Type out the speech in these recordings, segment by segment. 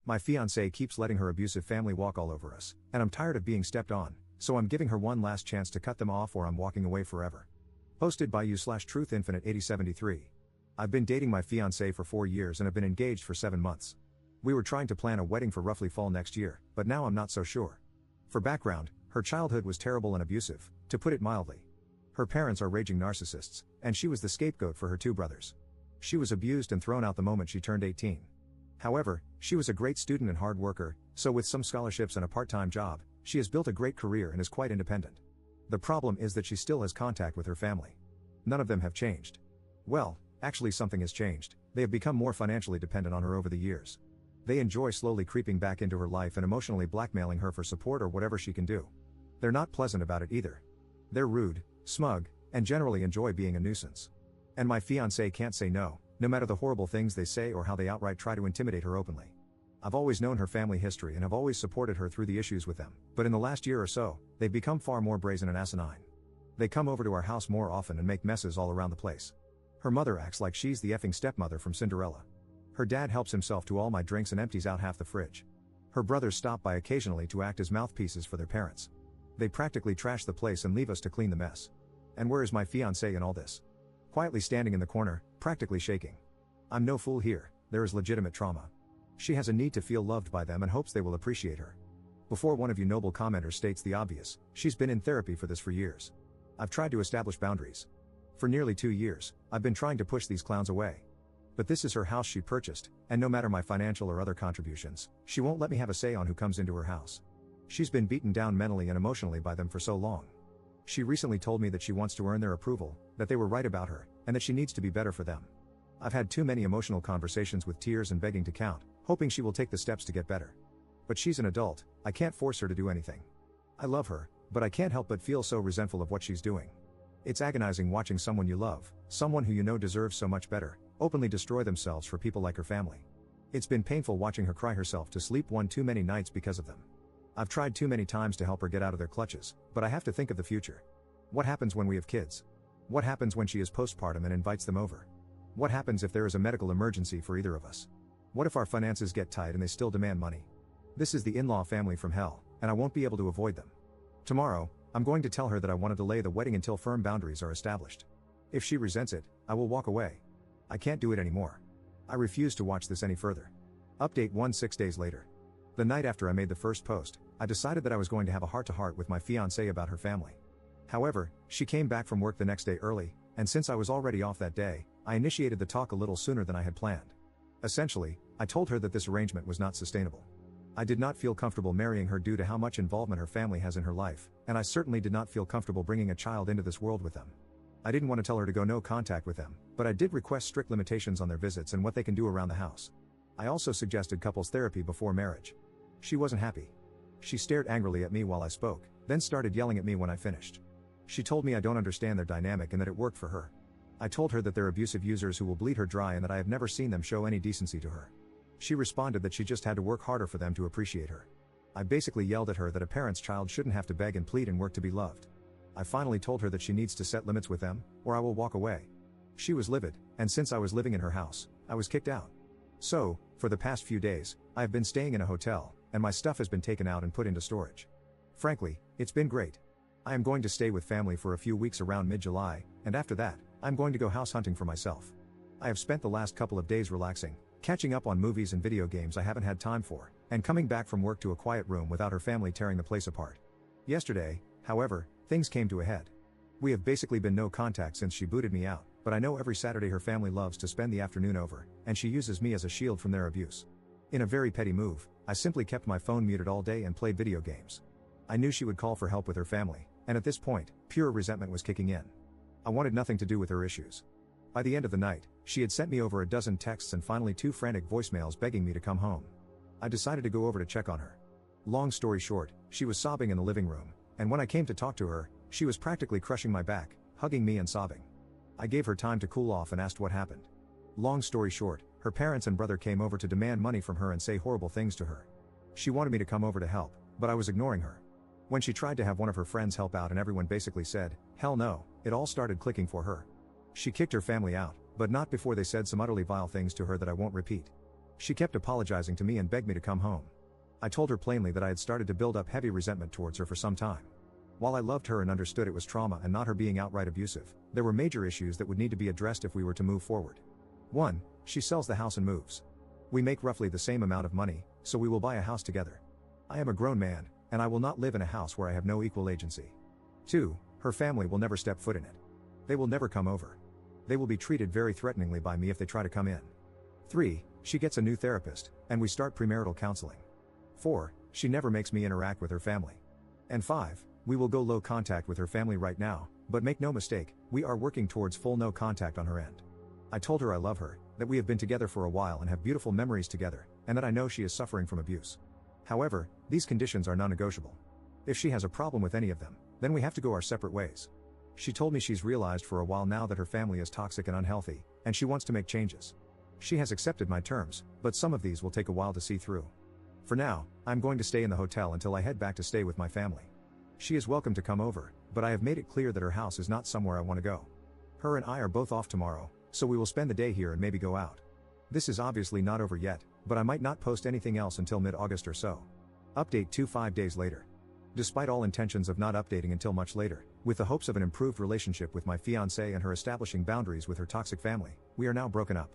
My fiance keeps letting her abusive family walk all over us, and I'm tired of being stepped on, so I'm giving her one last chance to cut them off or I'm walking away forever. Posted by you/TruthInfinite8073. I've been dating my fiance for 4 years and have been engaged for 7 months. We were trying to plan a wedding for roughly fall next year, but now I'm not so sure. For background, her childhood was terrible and abusive, to put it mildly. Her parents are raging narcissists, and she was the scapegoat for her 2 brothers. She was abused and thrown out the moment she turned 18. However, she was a great student and hard worker, so with some scholarships and a part-time job, she has built a great career and is quite independent. The problem is that she still has contact with her family. None of them have changed. Well, actually something has changed. They have become more financially dependent on her over the years. They enjoy slowly creeping back into her life and emotionally blackmailing her for support or whatever she can do. They're not pleasant about it either. They're rude, smug, and generally enjoy being a nuisance. And my fiancé can't say no, no matter the horrible things they say or how they outright try to intimidate her openly. I've always known her family history and have always supported her through the issues with them, but in the last year or so, they've become far more brazen and asinine. They come over to our house more often and make messes all around the place. Her mother acts like she's the effing stepmother from Cinderella. Her dad helps himself to all my drinks and empties out half the fridge. Her brothers stop by occasionally to act as mouthpieces for their parents. They practically trash the place and leave us to clean the mess. And where is my fiancé in all this? Quietly standing in the corner, practically shaking. I'm no fool here, there is legitimate trauma. She has a need to feel loved by them and hopes they will appreciate her. Before one of you noble commenters states the obvious, she's been in therapy for this for years. I've tried to establish boundaries. For nearly 2 years, I've been trying to push these clowns away. But this is her house she purchased, and no matter my financial or other contributions, she won't let me have a say on who comes into her house. She's been beaten down mentally and emotionally by them for so long. She recently told me that she wants to earn their approval, that they were right about her, and that she needs to be better for them. I've had too many emotional conversations with tears and begging to count, hoping she will take the steps to get better. But she's an adult, I can't force her to do anything. I love her, but I can't help but feel so resentful of what she's doing. It's agonizing watching someone you love, someone who you know deserves so much better, openly destroy themselves for people like her family. It's been painful watching her cry herself to sleep one too many nights because of them. I've tried too many times to help her get out of their clutches, but I have to think of the future. What happens when we have kids? What happens when she is postpartum and invites them over? What happens if there is a medical emergency for either of us? What if our finances get tight and they still demand money? This is the in-law family from hell, and I won't be able to avoid them. Tomorrow, I'm going to tell her that I want to delay the wedding until firm boundaries are established. If she resents it, I will walk away. I can't do it anymore. I refuse to watch this any further. Update 6 days later. The night after I made the first post, I decided that I was going to have a heart-to-heart with my fiancé about her family. However, she came back from work the next day early, and since I was already off that day, I initiated the talk a little sooner than I had planned. Essentially, I told her that this arrangement was not sustainable. I did not feel comfortable marrying her due to how much involvement her family has in her life, and I certainly did not feel comfortable bringing a child into this world with them. I didn't want to tell her to go no contact with them, but I did request strict limitations on their visits and what they can do around the house. I also suggested couples therapy before marriage. She wasn't happy. She stared angrily at me while I spoke, then started yelling at me when I finished. She told me I don't understand their dynamic and that it worked for her. I told her that they're abusive users who will bleed her dry and that I have never seen them show any decency to her. She responded that she just had to work harder for them to appreciate her. I basically yelled at her that a parent's child shouldn't have to beg and plead and work to be loved. I finally told her that she needs to set limits with them, or I will walk away. She was livid, and since I was living in her house, I was kicked out. So, for the past few days, I have been staying in a hotel, and my stuff has been taken out and put into storage. Frankly, it's been great. I am going to stay with family for a few weeks around mid-July, and after that, I'm going to go house hunting for myself. I have spent the last couple of days relaxing, catching up on movies and video games I haven't had time for, and coming back from work to a quiet room without her family tearing the place apart. Yesterday, however, things came to a head. We have basically been no contact since she booted me out, but I know every Saturday her family loves to spend the afternoon over, and she uses me as a shield from their abuse. In a very petty move, I simply kept my phone muted all day and played video games. I knew she would call for help with her family, and at this point, pure resentment was kicking in. I wanted nothing to do with her issues. By the end of the night, she had sent me over a dozen texts and finally 2 frantic voicemails begging me to come home. I decided to go over to check on her. Long story short, she was sobbing in the living room, and when I came to talk to her, she was practically crushing my back, hugging me and sobbing. I gave her time to cool off and asked what happened. Long story short, her parents and brother came over to demand money from her and say horrible things to her. She wanted me to come over to help, but I was ignoring her. When she tried to have one of her friends help out and everyone basically said, hell no, it all started clicking for her. She kicked her family out, but not before they said some utterly vile things to her that I won't repeat. She kept apologizing to me and begged me to come home. I told her plainly that I had started to build up heavy resentment towards her for some time. While I loved her and understood it was trauma and not her being outright abusive, there were major issues that would need to be addressed if we were to move forward. 1. She sells the house and moves. We make roughly the same amount of money, so we will buy a house together. I am a grown man, and I will not live in a house where I have no equal agency. 2. Her family will never step foot in it. They will never come over. They will be treated very threateningly by me if they try to come in. 3. She gets a new therapist, and we start premarital counseling. 4. She never makes me interact with her family. And 5. We will go low contact with her family right now, but make no mistake, we are working towards full no contact on her end. I told her I love her, that we have been together for a while and have beautiful memories together, and that I know she is suffering from abuse. However, these conditions are non-negotiable. If she has a problem with any of them, then we have to go our separate ways. She told me she's realized for a while now that her family is toxic and unhealthy, and she wants to make changes. She has accepted my terms, but some of these will take a while to see through. For now, I'm going to stay in the hotel until I head back to stay with my family. She is welcome to come over, but I have made it clear that her house is not somewhere I want to go. Her and I are both off tomorrow, so we will spend the day here and maybe go out. This is obviously not over yet, but I might not post anything else until mid-August or so. Update 5 days later. Despite all intentions of not updating until much later, with the hopes of an improved relationship with my fiancé and her establishing boundaries with her toxic family, we are now broken up.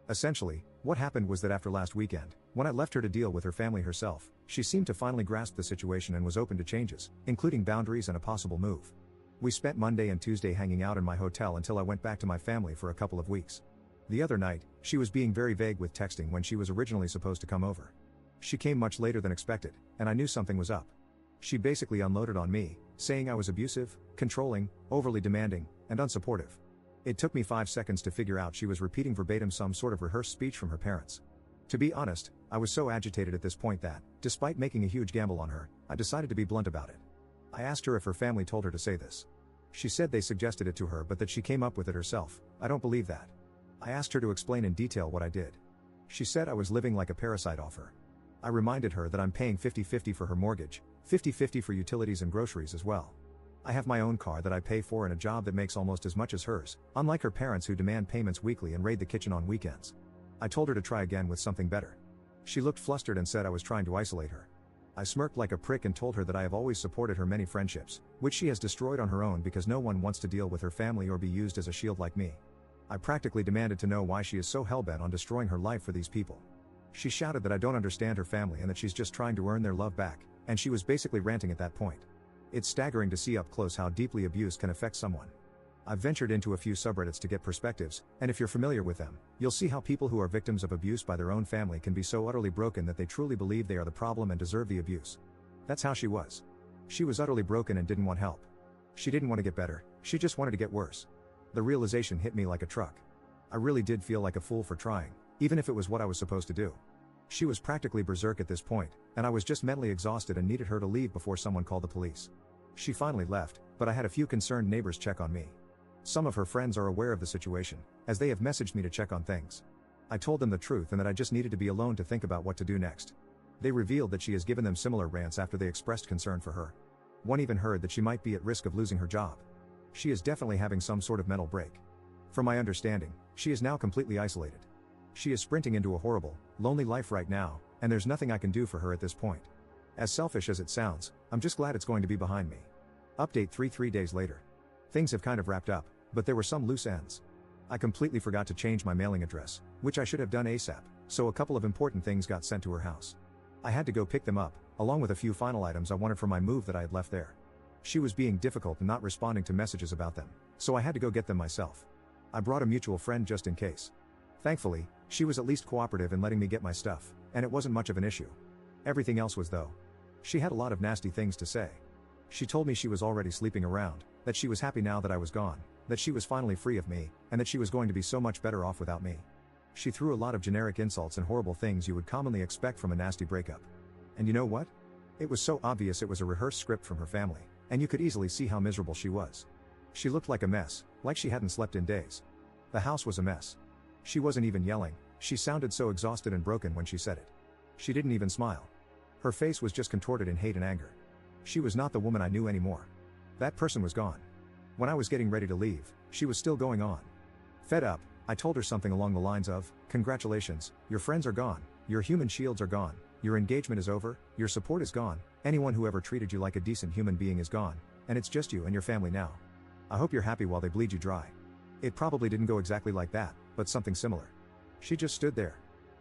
Essentially, what happened was that after last weekend, when I left her to deal with her family herself, she seemed to finally grasp the situation and was open to changes, including boundaries and a possible move. We spent Monday and Tuesday hanging out in my hotel until I went back to my family for a couple of weeks. The other night, she was being very vague with texting when she was originally supposed to come over. She came much later than expected, and I knew something was up. She basically unloaded on me, saying I was abusive, controlling, overly demanding, and unsupportive. It took me 5 seconds to figure out she was repeating verbatim some sort of rehearsed speech from her parents. To be honest, I was so agitated at this point that, despite making a huge gamble on her, I decided to be blunt about it. I asked her if her family told her to say this. She said they suggested it to her but that she came up with it herself. I don't believe that. I asked her to explain in detail what I did. She said I was living like a parasite off her. I reminded her that I'm paying 50-50 for her mortgage, 50-50 for utilities and groceries as well. I have my own car that I pay for and a job that makes almost as much as hers, unlike her parents who demand payments weekly and raid the kitchen on weekends. I told her to try again with something better. She looked flustered and said I was trying to isolate her. I smirked like a prick and told her that I have always supported her many friendships, which she has destroyed on her own because no one wants to deal with her family or be used as a shield like me. I practically demanded to know why she is so hellbent on destroying her life for these people. She shouted that I don't understand her family and that she's just trying to earn their love back, and she was basically ranting at that point. It's staggering to see up close how deeply abuse can affect someone. I've ventured into a few subreddits to get perspectives, and if you're familiar with them, you'll see how people who are victims of abuse by their own family can be so utterly broken that they truly believe they are the problem and deserve the abuse. That's how she was. She was utterly broken and didn't want help. She didn't want to get better, she just wanted to get worse. The realization hit me like a truck. I really did feel like a fool for trying, even if it was what I was supposed to do. She was practically berserk at this point, and I was just mentally exhausted and needed her to leave before someone called the police. She finally left, but I had a few concerned neighbors check on me. Some of her friends are aware of the situation, as they have messaged me to check on things. I told them the truth and that I just needed to be alone to think about what to do next. They revealed that she has given them similar rants after they expressed concern for her. One even heard that she might be at risk of losing her job. She is definitely having some sort of mental break. From my understanding, she is now completely isolated. She is sprinting into a horrible, lonely life right now, and there's nothing I can do for her at this point. As selfish as it sounds, I'm just glad it's going to be behind me. Update 3 days later. Things have kind of wrapped up, but there were some loose ends. I completely forgot to change my mailing address, which I should have done ASAP, so a couple of important things got sent to her house. I had to go pick them up, along with a few final items I wanted for my move that I had left there. She was being difficult and not responding to messages about them, so I had to go get them myself. I brought a mutual friend just in case. Thankfully, she was at least cooperative in letting me get my stuff, and it wasn't much of an issue. Everything else was though. She had a lot of nasty things to say. She told me she was already sleeping around, that she was happy now that I was gone, that she was finally free of me, and that she was going to be so much better off without me. She threw a lot of generic insults and horrible things you would commonly expect from a nasty breakup. And you know what? It was so obvious it was a rehearsed script from her family, and you could easily see how miserable she was. She looked like a mess, like she hadn't slept in days. The house was a mess. She wasn't even yelling, she sounded so exhausted and broken when she said it. She didn't even smile. Her face was just contorted in hate and anger. She was not the woman I knew anymore. That person was gone. When I was getting ready to leave, she was still going on. Fed up, I told her something along the lines of, "Congratulations, your friends are gone, your human shields are gone, your engagement is over, your support is gone, anyone who ever treated you like a decent human being is gone, and it's just you and your family now. I hope you're happy while they bleed you dry." It probably didn't go exactly like that, but something similar. She just stood there.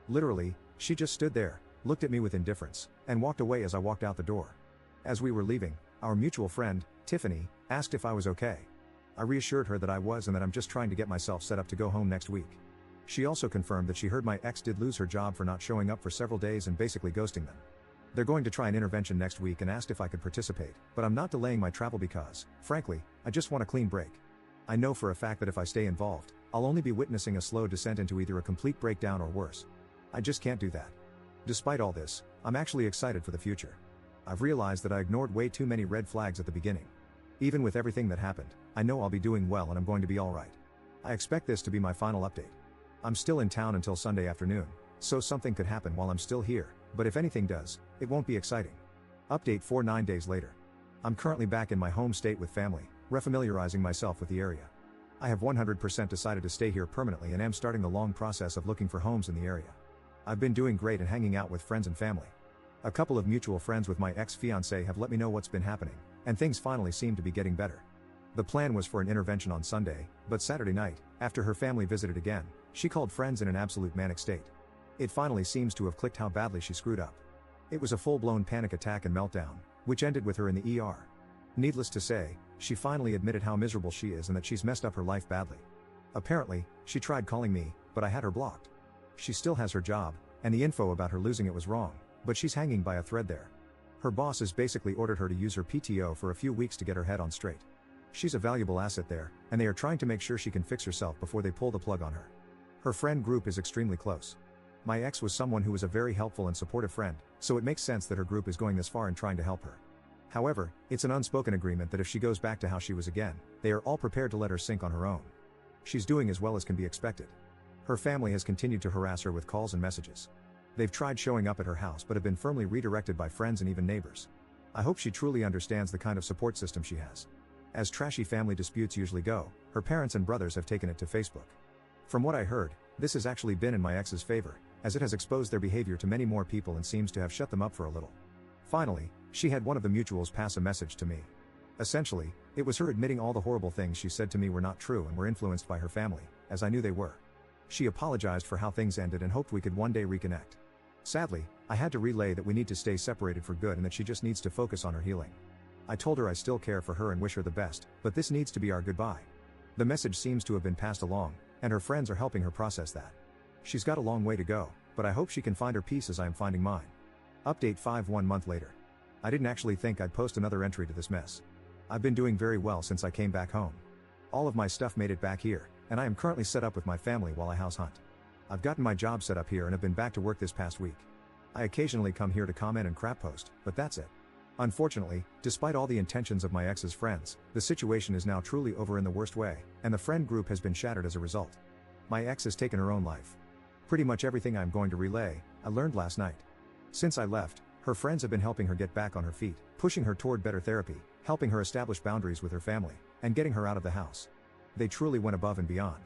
Literally, she just stood there, looked at me with indifference, and walked away as I walked out the door. As we were leaving, our mutual friend, Tiffany, asked if I was okay. I reassured her that I was and that I'm just trying to get myself set up to go home next week. She also confirmed that she heard my ex did lose her job for not showing up for several days and basically ghosting them. They're going to try an intervention next week and asked if I could participate, but I'm not delaying my travel because, frankly, I just want a clean break. I know for a fact that if I stay involved, I'll only be witnessing a slow descent into either a complete breakdown or worse. I just can't do that. Despite all this, I'm actually excited for the future. I've realized that I ignored way too many red flags at the beginning. Even with everything that happened, I know I'll be doing well and I'm going to be alright. I expect this to be my final update. I'm still in town until Sunday afternoon, so something could happen while I'm still here, but if anything does, it won't be exciting. Update 9 days later. I'm currently back in my home state with family, refamiliarizing myself with the area. I have 100% decided to stay here permanently and am starting the long process of looking for homes in the area. I've been doing great and hanging out with friends and family. A couple of mutual friends with my ex-fiance have let me know what's been happening, and things finally seem to be getting better. The plan was for an intervention on Sunday, but Saturday night, after her family visited again, she called friends in an absolute manic state. It finally seems to have clicked how badly she screwed up. It was a full-blown panic attack and meltdown, which ended with her in the ER. Needless to say, she finally admitted how miserable she is and that she's messed up her life badly. Apparently, she tried calling me, but I had her blocked. She still has her job, and the info about her losing it was wrong, but she's hanging by a thread there. Her boss has basically ordered her to use her PTO for a few weeks to get her head on straight. She's a valuable asset there, and they are trying to make sure she can fix herself before they pull the plug on her. Her friend group is extremely close. My ex was someone who was a very helpful and supportive friend, so it makes sense that her group is going this far in trying to help her. However, it's an unspoken agreement that if she goes back to how she was again, they are all prepared to let her sink on her own. She's doing as well as can be expected. Her family has continued to harass her with calls and messages. They've tried showing up at her house but have been firmly redirected by friends and even neighbors. I hope she truly understands the kind of support system she has. As trashy family disputes usually go, her parents and brothers have taken it to Facebook. From what I heard, this has actually been in my ex's favor, as it has exposed their behavior to many more people and seems to have shut them up for a little. Finally, she had one of the mutuals pass a message to me. Essentially, it was her admitting all the horrible things she said to me were not true and were influenced by her family, as I knew they were. She apologized for how things ended and hoped we could one day reconnect. Sadly, I had to relay that we need to stay separated for good and that she just needs to focus on her healing. I told her I still care for her and wish her the best, but this needs to be our goodbye. The message seems to have been passed along, and her friends are helping her process that. She's got a long way to go, but I hope she can find her peace as I am finding mine. Update 1 month later. I didn't actually think I'd post another entry to this mess. I've been doing very well since I came back home. All of my stuff made it back here, and I am currently set up with my family while I house hunt. I've gotten my job set up here and have been back to work this past week. I occasionally come here to comment and crap post, but that's it. Unfortunately, despite all the intentions of my ex's friends, the situation is now truly over in the worst way, and the friend group has been shattered as a result. My ex has taken her own life. Pretty much everything I'm going to relay, I learned last night. Since I left, her friends have been helping her get back on her feet, pushing her toward better therapy, helping her establish boundaries with her family, and getting her out of the house. They truly went above and beyond.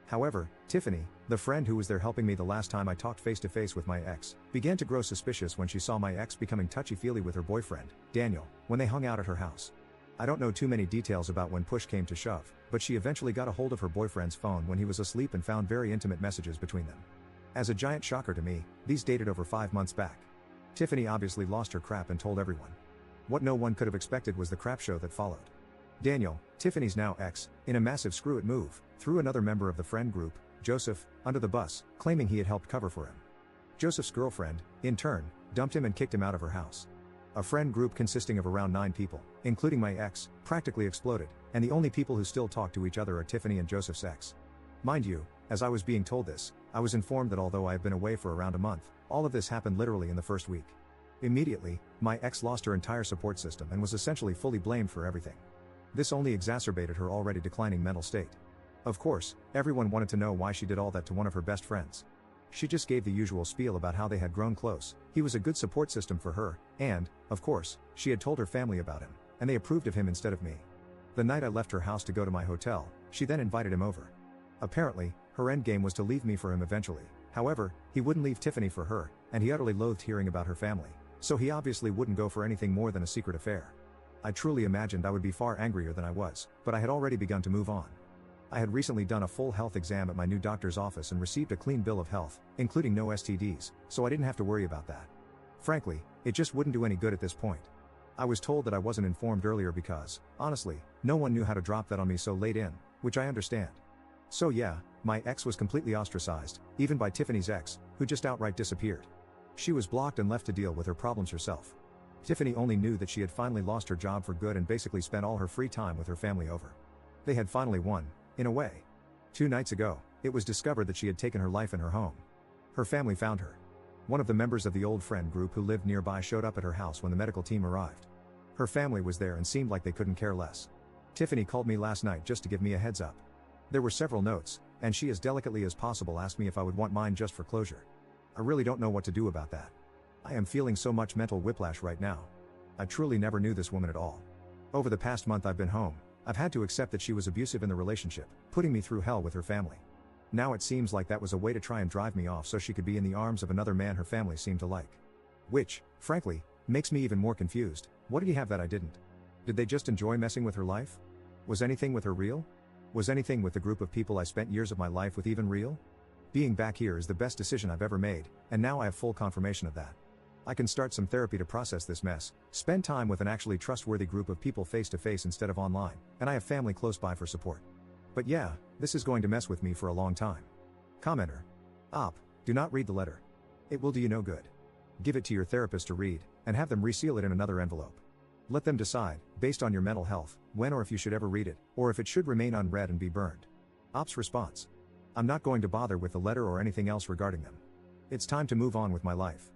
However, Tiffany, the friend who was there helping me the last time I talked face to face with my ex, began to grow suspicious when she saw my ex becoming touchy-feely with her boyfriend, Daniel, when they hung out at her house. I don't know too many details about when push came to shove, but she eventually got a hold of her boyfriend's phone when he was asleep and found very intimate messages between them. As a giant shocker to me, these dated over 5 months back. Tiffany obviously lost her crap and told everyone. What no one could have expected was the crap show that followed. Daniel, Tiffany's now ex, in a massive screw-it move, threw another member of the friend group, Joseph, under the bus, claiming he had helped cover for him. Joseph's girlfriend, in turn, dumped him and kicked him out of her house. A friend group consisting of around 9 people, including my ex, practically exploded, and the only people who still talk to each other are Tiffany and Joseph's ex. Mind you, as I was being told this, I was informed that although I have been away for around a month, all of this happened literally in the first week. Immediately, my ex lost her entire support system and was essentially fully blamed for everything. This only exacerbated her already declining mental state. Of course, everyone wanted to know why she did all that to one of her best friends. She just gave the usual spiel about how they had grown close, he was a good support system for her, and, of course, she had told her family about him, and they approved of him instead of me. The night I left her house to go to my hotel, she then invited him over. Apparently, Her endgame was to leave me for him eventually. However, he wouldn't leave Tiffany for her, and he utterly loathed hearing about her family, so he obviously wouldn't go for anything more than a secret affair. I truly imagined I would be far angrier than I was, but I had already begun to move on. I had recently done a full health exam at my new doctor's office and received a clean bill of health, including no STDs, so I didn't have to worry about that. Frankly, it just wouldn't do any good at this point. I was told that I wasn't informed earlier because, honestly, no one knew how to drop that on me so late in, which I understand. So yeah, my ex was completely ostracized, even by Tiffany's ex, who just outright disappeared. She was blocked and left to deal with her problems herself. Tiffany only knew that she had finally lost her job for good and basically spent all her free time with her family over. They had finally won, in a way. 2 nights ago, it was discovered that she had taken her life in her home. Her family found her. One of the members of the old friend group who lived nearby showed up at her house when the medical team arrived. Her family was there and seemed like they couldn't care less. Tiffany called me last night just to give me a heads up. There were several notes, and she as delicately as possible asked me if I would want mine just for closure. I really don't know what to do about that. I am feeling so much mental whiplash right now. I truly never knew this woman at all. Over the past month I've been home, I've had to accept that she was abusive in the relationship, putting me through hell with her family. Now it seems like that was a way to try and drive me off so she could be in the arms of another man her family seemed to like. Which, frankly, makes me even more confused. What did he have that I didn't? Did they just enjoy messing with her life? Was anything with her real? Was anything with the group of people I spent years of my life with even real? Being back here is the best decision I've ever made, and now I have full confirmation of that. I can start some therapy to process this mess, spend time with an actually trustworthy group of people face to face instead of online, and I have family close by for support. But yeah, this is going to mess with me for a long time. Commenter. Op. Do not read the letter. It will do you no good. Give it to your therapist to read, and have them reseal it in another envelope. Let them decide, based on your mental health, when or if you should ever read it, or if it should remain unread and be burned. Op's response. I'm not going to bother with the letter or anything else regarding them. It's time to move on with my life.